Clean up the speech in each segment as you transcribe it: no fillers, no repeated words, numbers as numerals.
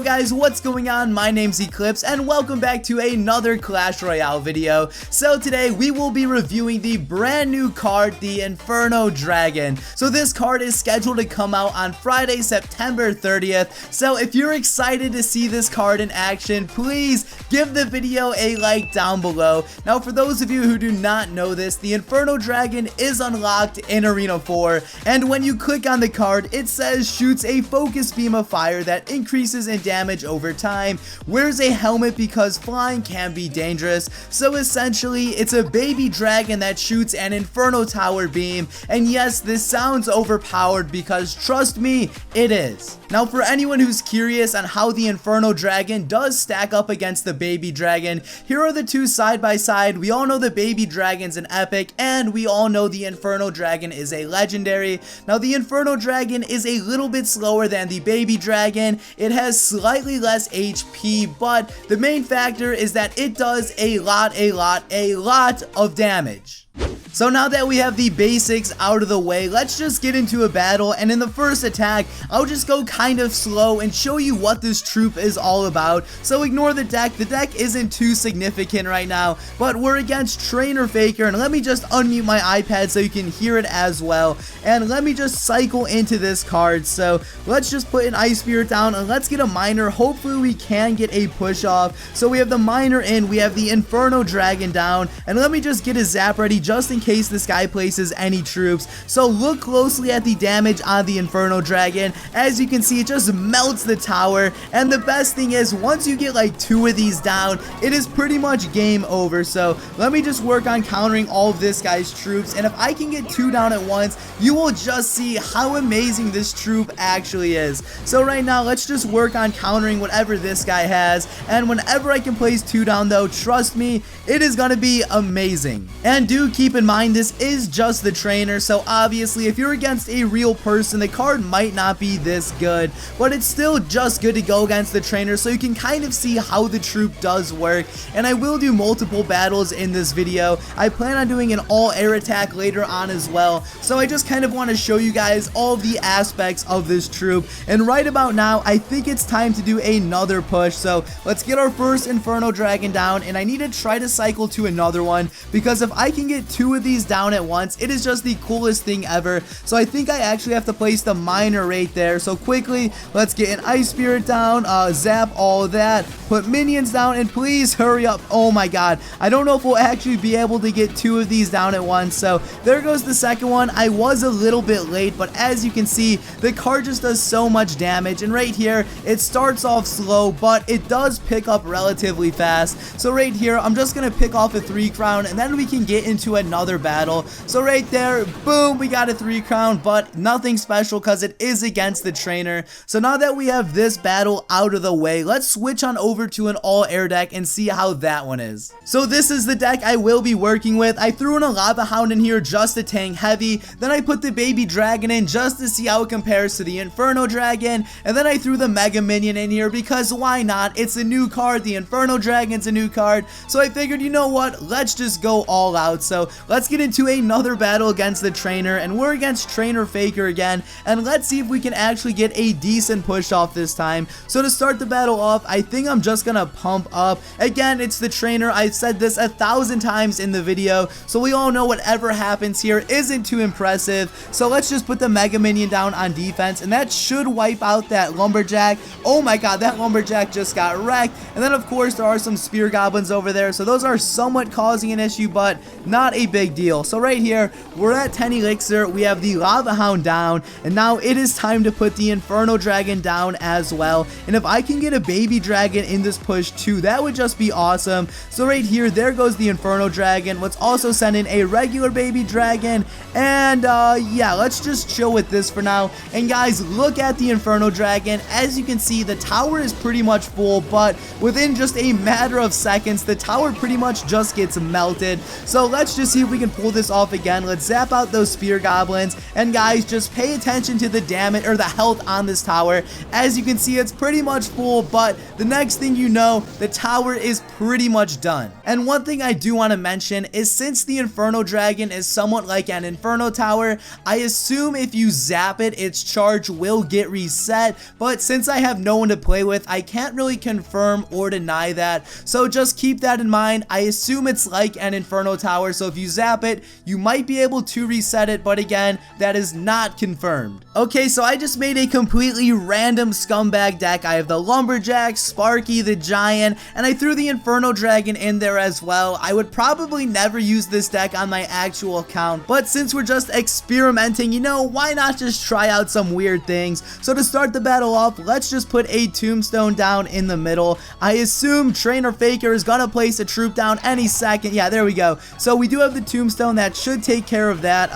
Yo guys, what's going on? My name's Eclipse and welcome back to another Clash Royale video. So today we will be reviewing the brand new card, the Inferno Dragon. So this card is scheduled to come out on Friday, September 30th. So if you're excited to see this card in action, please give the video a like down below. Now for those of you who do not know this, the Inferno Dragon is unlocked in Arena 4, and when you click on the card, it says shoots a focus beam of fire that increases in damage over time, wears a helmet because flying can be dangerous. So essentially it's a baby dragon that shoots an Inferno Tower beam, and yes, this sounds overpowered because trust me, it is. Now for anyone who's curious on how the Inferno Dragon does stack up against the baby dragon, here are the two side by side. We all know the baby dragon's an epic, and we all know the Inferno Dragon is a legendary. Now the Inferno Dragon is a little bit slower than the baby dragon. It has slightly less HP, but the main factor is that it does a lot of damage. So now that we have the basics out of the way, let's just get into a battle, and in the first attack, I'll just go kind of slow and show you what this troop is all about. So ignore the deck isn't too significant right now, but we're against Trainer Faker, and let me just unmute my iPad so you can hear it as well, and let me just cycle into this card. So let's just put an Ice Spirit down, and let's get a Miner. Hopefully we can get a push off. So we have the Miner in, we have the Inferno Dragon down, and let me just get a Zap ready just in case this guy places any troops. So look closely at the damage on the Inferno Dragon. As you can see, it just melts the tower, and the best thing is once you get like 2 of these down, it is pretty much game over. So let me just work on countering all of this guy's troops, and if I can get 2 down at once, you will just see how amazing this troop actually is. So right now, let's just work on countering whatever this guy has, and whenever I can place 2 down though, trust me, it is gonna be amazing. And do keep in mind, this is just the trainer, so obviously if you're against a real person, the card might not be this good, but it's still just good to go against the trainer so you can kind of see how the troop does work. And I will do multiple battles in this video. I plan on doing an all-air attack later on as well, so I just kind of want to show you guys all the aspects of this troop. And right about now, I think it's time to do another push, so let's get our first Inferno Dragon down, and I need to try to cycle to another one, because if I can get 2 of these down at once, it is just the coolest thing ever. So I think I actually have to place the Miner right there. So quickly, let's get an Ice Spirit down, zap all that, put minions down, and please hurry up. Oh my god, I don't know if we'll actually be able to get 2 of these down at once. So there goes the second one. I was a little bit late, but as you can see, the card just does so much damage, and right here, it starts off slow, but it does pick up relatively fast. So right here, I'm just gonna pick off a 3 crown, and then we can get into another battle. So right there, boom, we got a 3 crown, but nothing special because it is against the trainer. So now that we have this battle out of the way, let's switch on over to an all-air deck and see how that one is. So this is the deck I will be working with. I threw in a Lava Hound in here just to tank heavy, then I put the baby dragon in just to see how it compares to the Inferno Dragon, and then I threw the Mega Minion in here because why not? It's a new card, the Inferno Dragon's a new card, so I figured, you know what, let's just go all out. So let's get into another battle against the trainer, and we're against Trainer Faker again, and let's see if we can actually get a decent push off this time. So to start the battle off, I think I'm just gonna pump up. Again, it's the trainer. I've said this 1,000 times in the video, so we all know whatever happens here isn't too impressive. So let's just put the Mega Minion down on defense, and that should wipe out that Lumberjack. Oh my god, that Lumberjack just got wrecked. And then of course there are some Spear Goblins over there, so those are somewhat causing an issue, but not a big deal. So right here, we're at 10 elixir, we have the Lava Hound down, and now it is time to put the Inferno Dragon down as well. And if I can get a baby dragon in this push too, that would just be awesome. So right here, there goes the Inferno Dragon. Let's also send in a regular baby dragon, and yeah, let's just chill with this for now. And guys, look at the Inferno Dragon. As you can see, the tower is pretty much full, but within just a matter of seconds, the tower pretty much just gets melted. So let's just see if we can pull this off again. Let's zap out those Spear Goblins, and guys, just pay attention to the damage or the health on this tower. As you can see, it's pretty much full, but the next thing you know, the tower is pretty much done. And one thing I do want to mention is since the Inferno Dragon is somewhat like an Inferno Tower, I assume if you zap it, its charge will get reset, but since I have no one to play with, I can't really confirm or deny that, so just keep that in mind. I assume it's like an Inferno Tower, so if you zap it, you might be able to reset it, but again, that is not confirmed. Okay, so I just made a completely random scumbag deck. I have the Lumberjack, Sparky, the Giant, and I threw the Inferno Dragon in there as well. I would probably never use this deck on my actual account, but since we're just experimenting, you know, why not just try out some weird things? So to start the battle off, let's just put a Tombstone down in the middle. I assume Trainer Faker is gonna place a troop down any second. Yeah, there we go. So we do have the Tombstone that should take care of that.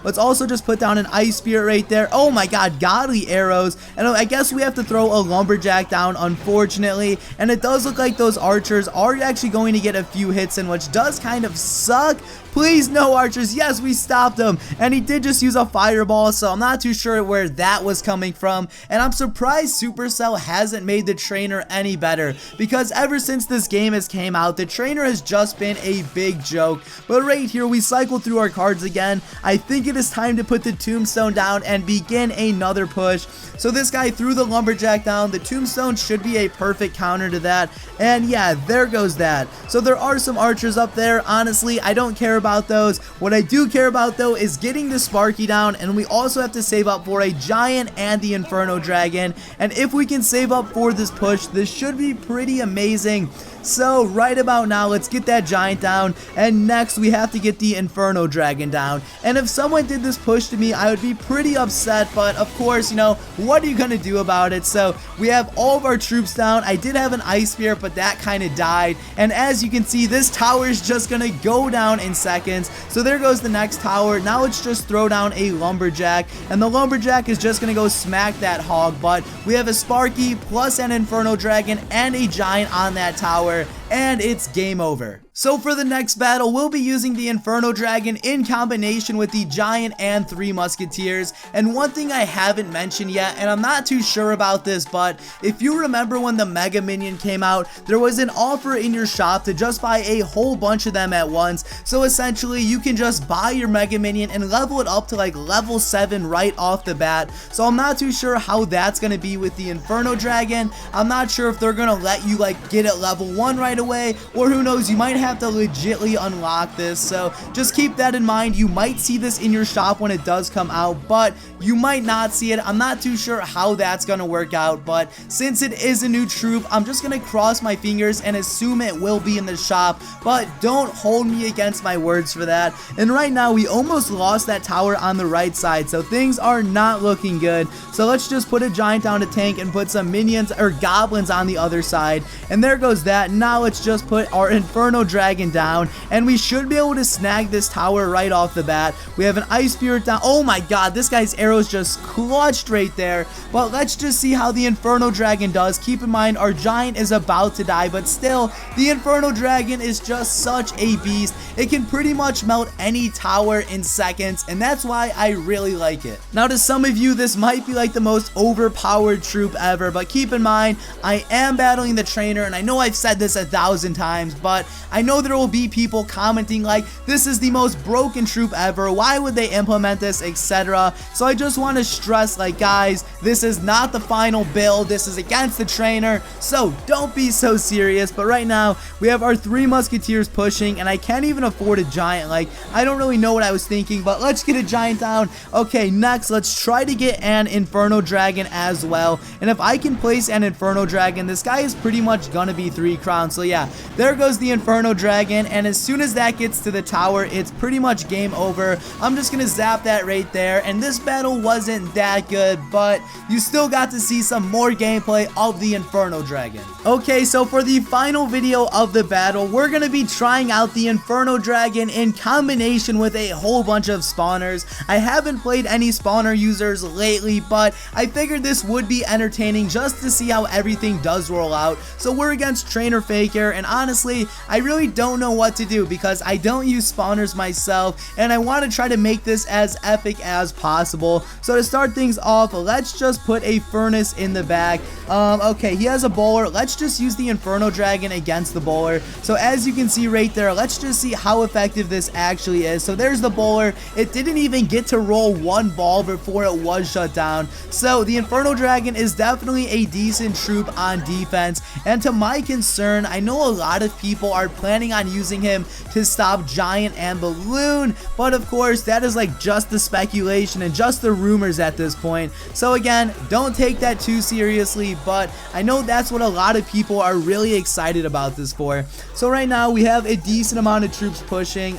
Let's also just put down an Ice Spirit right there. Oh my god, godly arrows. And I guess we have to throw a Lumberjack down, unfortunately, and it does look like those archers are actually going to get a few hits in, which does kind of suck. Please, no archers. Yes, we stopped him, and he did just use a fireball, so I'm not too sure where that was coming from, and I'm surprised Supercell hasn't made the trainer any better, because ever since this game has came out, the trainer has just been a big joke. But right here, we cycle through our cards again. I think it is time to put the Tombstone down and begin another push. So this guy threw the Lumberjack down. The Tombstone should be a perfect counter to that, and yeah, there goes that. So there are some archers up there. Honestly, I don't care about those. What I do care about though is getting the Sparky down, and we also have to save up for a Giant and the Inferno Dragon, and if we can save up for this push, this should be pretty amazing. So right about now, let's get that Giant down, and next we have to get the Inferno Dragon down. And if someone did this push to me, I would be pretty upset, but of course, you know, what are you gonna do about it? So we have all of our troops down. I did have an Ice Spirit, but that kind of died, and as you can see, this tower is just gonna go down in seconds. So there goes the next tower. Now let's just throw down a Lumberjack, and the Lumberjack is just gonna go smack that hog, but we have a Sparky plus an Inferno Dragon and a Giant on that tower, and it's game over. So for the next battle, we'll be using the Inferno Dragon in combination with the Giant and 3 Musketeers. And one thing I haven't mentioned yet, and I'm not too sure about this, but if you remember when the Mega Minion came out, there was an offer in your shop to just buy a whole bunch of them at once. So essentially, you can just buy your Mega Minion and level it up to like level 7 right off the bat. So I'm not too sure how that's going to be with the Inferno Dragon. I'm not sure if they're going to let you like get it level 1 right away, or who knows, you might have to legitly unlock this. So just keep that in mind. You might see this in your shop when it does come out, but you might not see it. I'm not too sure how that's gonna work out, but since it is a new troop, I'm just gonna cross my fingers and assume it will be in the shop, but don't hold me against my words for that. And right now we almost lost that tower on the right side, so things are not looking good. So let's just put a Giant down to tank and put some minions or goblins on the other side, and there goes that. Now let's just put our Inferno Dragon down, and we should be able to snag this tower right off the bat. We have an Ice Spirit down. Oh my god, this guy's arrows just clutched right there. But let's just see how the Inferno Dragon does. Keep in mind, our Giant is about to die, but still, the Inferno Dragon is just such a beast. It can pretty much melt any tower in seconds, and that's why I really like it. Now, to some of you, this might be like the most overpowered troop ever, but keep in mind, I am battling the trainer, and I know I've said this 1,000 times, but I know there will be people commenting like, this is the most broken troop ever, why would they implement this, etc. So I just want to stress, like, guys, this is not the final build, this is against the trainer, so don't be so serious. But right now, we have our 3 Musketeers pushing, and I can't even afford a Giant. Like, I don't really know what I was thinking, but let's get a Giant down. Okay, next, let's try to get an Inferno Dragon as well, and if I can place an Inferno Dragon, this guy is pretty much gonna be 3 crowns. So yeah, there goes the Inferno Dragon, and as soon as that gets to the tower, it's pretty much game over. I'm just gonna zap that right there, and this battle wasn't that good, but you still got to see some more gameplay of the Inferno Dragon. Okay, so for the final video of the battle, we're gonna be trying out the Inferno Dragon in combination with a whole bunch of spawners. I haven't played any spawner users lately, but I figured this would be entertaining just to see how everything does roll out. So we're against Trainer Faker, and honestly, I really really don't know what to do because I don't use spawners myself, and I want to try to make this as epic as possible. So to start things off, let's just put a furnace in the back. Okay, he has a bowler. Let's just use the Inferno Dragon against the bowler. So as you can see right there, let's just see how effective this actually is. So there's the bowler. It didn't even get to roll one ball before it was shut down. So the Inferno Dragon is definitely a decent troop on defense, and to my concern, I know a lot of people are planning on using him to stop Giant and Balloon, but of course that is like just the speculation and just the rumors at this point. So again, don't take that too seriously, but I know that's what a lot of people are really excited about this for. So right now we have a decent amount of troops pushing.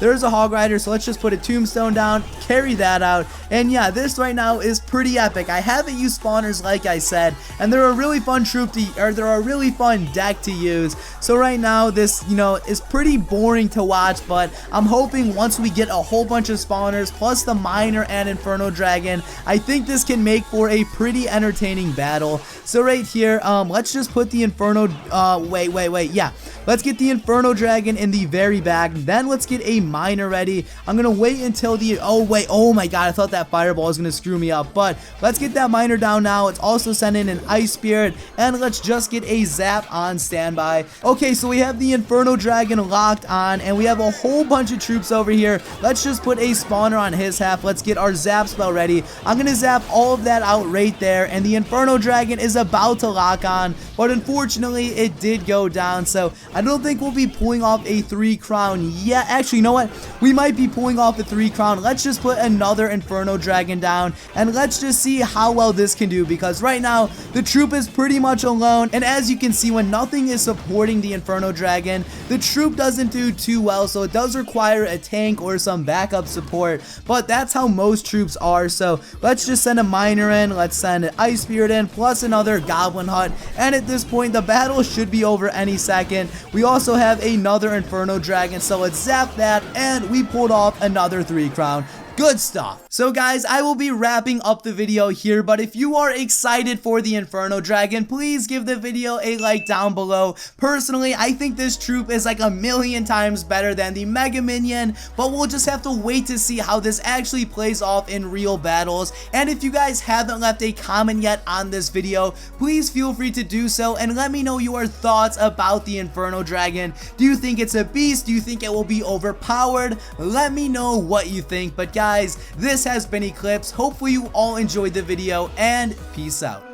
There's a Hog Rider, so let's just put a Tombstone down, carry that out, and yeah, this right now is pretty epic. I haven't used spawners like I said, and they're a really fun they're a really fun deck to use. So right now this, you know, is pretty boring to watch, but I'm hoping once we get a whole bunch of spawners plus the Miner and Inferno Dragon, I think this can make for a pretty entertaining battle. So right here, let's just put the Inferno, yeah. Let's get the Inferno Dragon in the very back. Then let's get a Miner ready. I'm going to wait until the... Oh my god. I thought that Fireball was going to screw me up. But let's get that Miner down now. Let's also send in an Ice Spirit. And let's just get a Zap on standby. Okay, so we have the Inferno Dragon locked on. And we have a whole bunch of troops over here. Let's just put a spawner on his half. Let's get our Zap spell ready. I'm going to zap all of that out right there. And the Inferno Dragon is about to lock on. But unfortunately, it did go down. So I don't think we'll be pulling off a 3 crown yet. Actually, you know what? We might be pulling off a 3 crown. Let's just put another Inferno Dragon down, and let's just see how well this can do, because right now, the troop is pretty much alone, and as you can see, when nothing is supporting the Inferno Dragon, the troop doesn't do too well, so it does require a tank or some backup support, but that's how most troops are. So let's just send a Miner in, let's send an Ice Spirit in, plus another Goblin Hut, and at this point, the battle should be over any second. We also have another Inferno Dragon, so let's zap that, and we pulled off another 3 crown. Good stuff. So guys, I will be wrapping up the video here, but if you are excited for the Inferno Dragon, please give the video a like down below. Personally, I think this troop is like a million times better than the Mega Minion, but we'll just have to wait to see how this actually plays off in real battles. And if you guys haven't left a comment yet on this video, please feel free to do so and let me know your thoughts about the Inferno Dragon. Do you think it's a beast? Do you think it will be overpowered? Let me know what you think. But guys, this has been Eclipse. Hopefully you all enjoyed the video, and peace out.